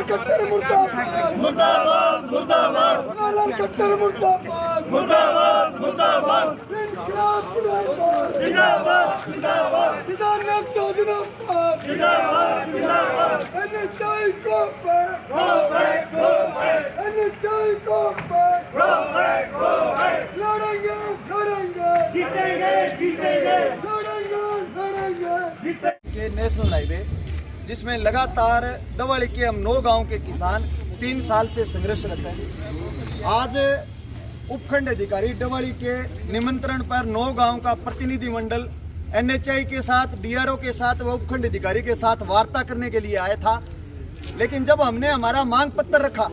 कट्टर मुर्दाबाद मुर्दाबाद मुर्दाबाद लाल कट्टर मुर्दाबाद मुर्दाबाद मुर्दाबाद इनकलाब जिंदाबाद जिंदाबाद जिंदाबाद किसान नेता जिंदाबाद जिंदाबाद जिंदाबाद एनएचआई को back go back go back NHI को back go back go back लड़ेंगे लड़ेंगे जीतेंगे जीतेंगे लड़ेंगे लड़ेंगे जीतेंगे। के नेशनल हाईवे जिसमें लगातार डवाली के हम 9 गांव के किसान 3 साल से संघर्षरत हैं। आज उपखंड अधिकारी डवाली के निमंत्रण पर 9 गांव का प्रतिनिधि मंडल एनएचआई के साथ, डीआरओ के साथ व उपखंड अधिकारी के साथ वार्ता करने के लिए आया था। लेकिन जब हमने हमारा मांग पत्र रखा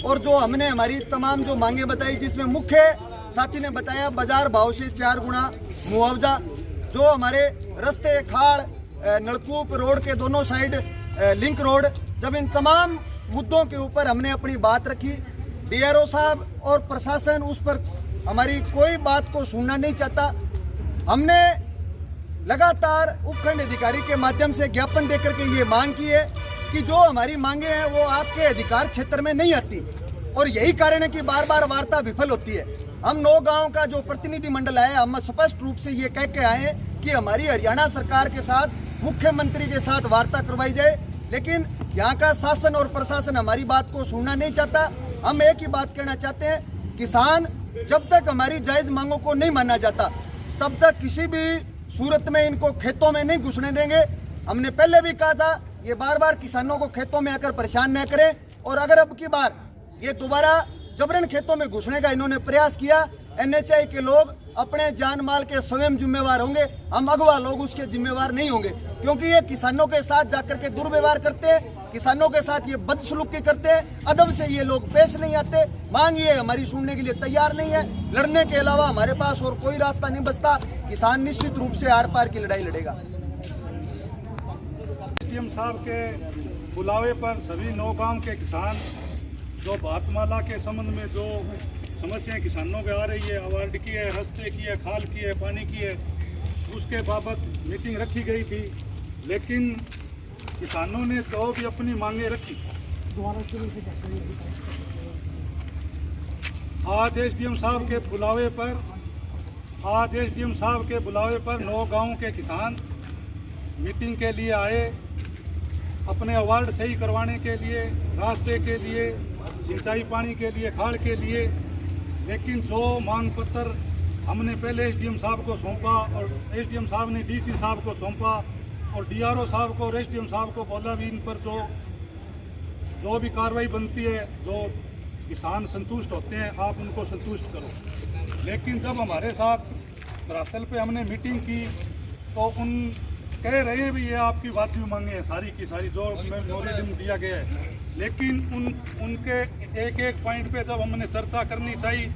और जो हमने हमारी तमाम जो मांगे बताई, जिसमें मुख्य साथी ने बताया बाजार भाव से 4 गुना मुआवजा, जो हमारे रास्ते खाड़ नलकूप रोड के दोनों साइड लिंक रोड, जब इन तमाम मुद्दों के ऊपर हमने अपनी बात रखी, डीआरओ साहब और प्रशासन उस पर हमारी कोई बात को सुनना नहीं चाहता। हमने लगातार उपखंड अधिकारी के माध्यम से ज्ञापन देकर के ये मांग की है कि जो हमारी मांगे हैं वो आपके अधिकार क्षेत्र में नहीं आती, और यही कारण है कि बार बार वार्ता विफल होती है। हम 9 गांव का जो प्रतिनिधि मंडल आए, हम स्पष्ट रूप से ये कह के आए हैं कि हमारी हरियाणा सरकार के साथ, मुख्यमंत्री के साथ वार्ता करवाई जाए, लेकिन यहाँ का शासन और प्रशासन हमारी बात को सुनना नहीं चाहता। हम एक ही बात कहना चाहते हैं, किसान जब तक हमारी जायज मांगों को नहीं माना जाता तब तक किसी भी सूरत में इनको खेतों में नहीं घुसने देंगे। हमने पहले भी कहा था, ये बार बार किसानों को खेतों में आकर परेशान न करें, और अगर अब की बार ये दोबारा जबरन खेतों में घुसने का इन्होंने प्रयास किया, एनएचआई के लोग अपने जान माल के स्वयं जिम्मेवार होंगे, हम अगवा लोग उसके जिम्मेवार नहीं होंगे, क्योंकि ये किसानों के साथ जाकर के दुर्व्यवहार करते हैं, किसानों के साथ ये बदसलूकी करते हैं, अदब से ये लोग पेश नहीं आते। मांग ये हमारी सुनने के लिए तैयार नहीं है। लड़ने के अलावा हमारे पास और कोई रास्ता नहीं बचता। किसान निश्चित रूप से आर पार की लड़ाई लड़ेगा। एसडीएम साहब के बुलावे पर सभी 9 गांव के किसान जो भातमाला के संबंध में जो समस्याएं किसानों के आ रही है, अवार्ड की है, रास्ते की है, खाल की है, पानी की है, उसके बाबत मीटिंग रखी गई थी। लेकिन किसानों ने तो भी अपनी मांगे रखी। आज एसडीएम साहब के बुलावे पर 9 गांव के किसान मीटिंग के लिए आए, अपने अवार्ड सही करवाने के लिए, रास्ते के लिए, सिंचाई पानी के लिए, खाड़ के लिए। लेकिन जो मांग पत्र हमने पहले एसडीएम साहब को सौंपा और एसडीएम साहब ने डीसी साहब को सौंपा और डीआरओ साहब को और एसडीएम साहब को बोला भी इन पर जो भी कार्रवाई बनती है, जो किसान संतुष्ट होते हैं आप उनको संतुष्ट करो। लेकिन जब हमारे साथ धरातल पे हमने मीटिंग की तो उन कह रहे हैं भी ये आपकी बात भी मांगे हैं सारी की सारी जो मेमोरेंडम दिया गया है, लेकिन उनके एक पॉइंट पे जब हमने चर्चा करनी चाहिए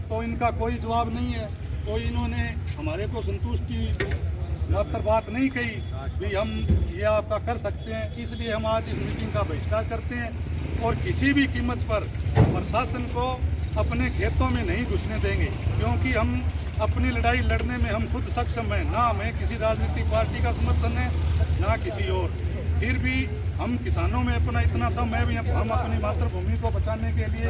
तो इनका कोई जवाब नहीं है। तो इन्होंने हमारे को संतुष्टि मात्र बात नहीं कही भी हम ये आपका कर सकते हैं, इसलिए हम आज इस मीटिंग का बहिष्कार करते हैं और किसी भी कीमत पर प्रशासन को अपने खेतों में नहीं घुसने देंगे, क्योंकि हम अपनी लड़ाई लड़ने में हम खुद सक्षम हैं। ना हमें किसी राजनीतिक पार्टी का समर्थन है ना किसी और। फिर भी हम किसानों में अपना इतना दम है भी हम अपनी मातृभूमि को बचाने के लिए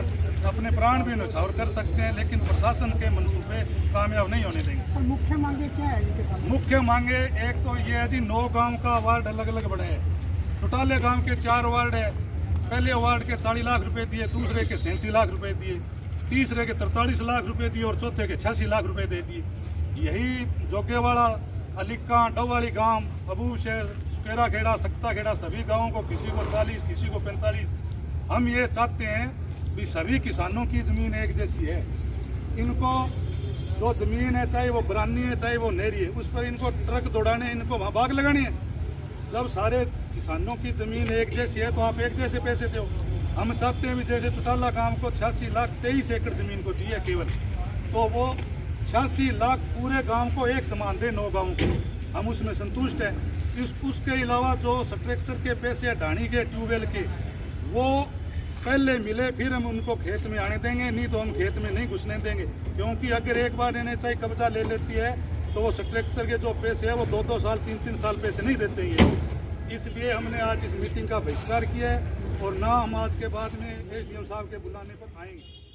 अपने प्राण भी न्यौछावर कर सकते हैं, लेकिन प्रशासन के मंसूबे कामयाब नहीं होने देंगे। मुख्य मांगे क्या है? मुख्य मांगे एक तो ये है जी, 9 गांव का अवार्ड अलग अलग बढ़े हैं। चौटाले गांव के 4 अवार्ड है। पहले अवार्ड के 40 लाख रुपए दिए, दूसरे के 37 लाख रुपए दिए, तीसरे के 43 लाख रुपए दिए और चौथे के 86 लाख रुपए दे दिए। यही जोगेवाड़ा, अलीका, डवाली गांव, अबू शहर, सुकेरा खेड़ा, सक्ता खेड़ा, सभी गांवों को किसी को 40, किसी को 45। हम ये चाहते हैं भी सभी किसानों की ज़मीन एक जैसी है। इनको जो ज़मीन है, चाहे वो बरानी है चाहे वो नेरी है, उस पर इनको ट्रक दौड़ाने, इनको वहाँ बाग लगानी है। जब सारे किसानों की ज़मीन एक जैसी है तो आप एक जैसे पैसे दो। हम चाहते हैं भी जैसे चौटाला गांव को 86,23 एकड़ ज़मीन को दी है केवल, तो वो 86 लाख पूरे गांव को एक समान दे, 9 गाँव को। हम उसमें संतुष्ट हैं। उसके अलावा जो स्ट्रक्चर के पैसे हैं, ढाणी के, ट्यूबवेल के, वो पहले मिले फिर हम उनको खेत में आने देंगे, नहीं तो हम खेत में नहीं घुसने देंगे। क्योंकि अगर एक बार एनएचआई कब्जा ले लेती है तो वो स्ट्रक्चर के जो पैसे है वो 2-2 साल 3-3 साल पैसे नहीं देते हैं। इसलिए हमने आज इस मीटिंग का बहिष्कार किया है और ना हम आज के बाद में एसडीएम साहब के बुलाने पर आएंगे।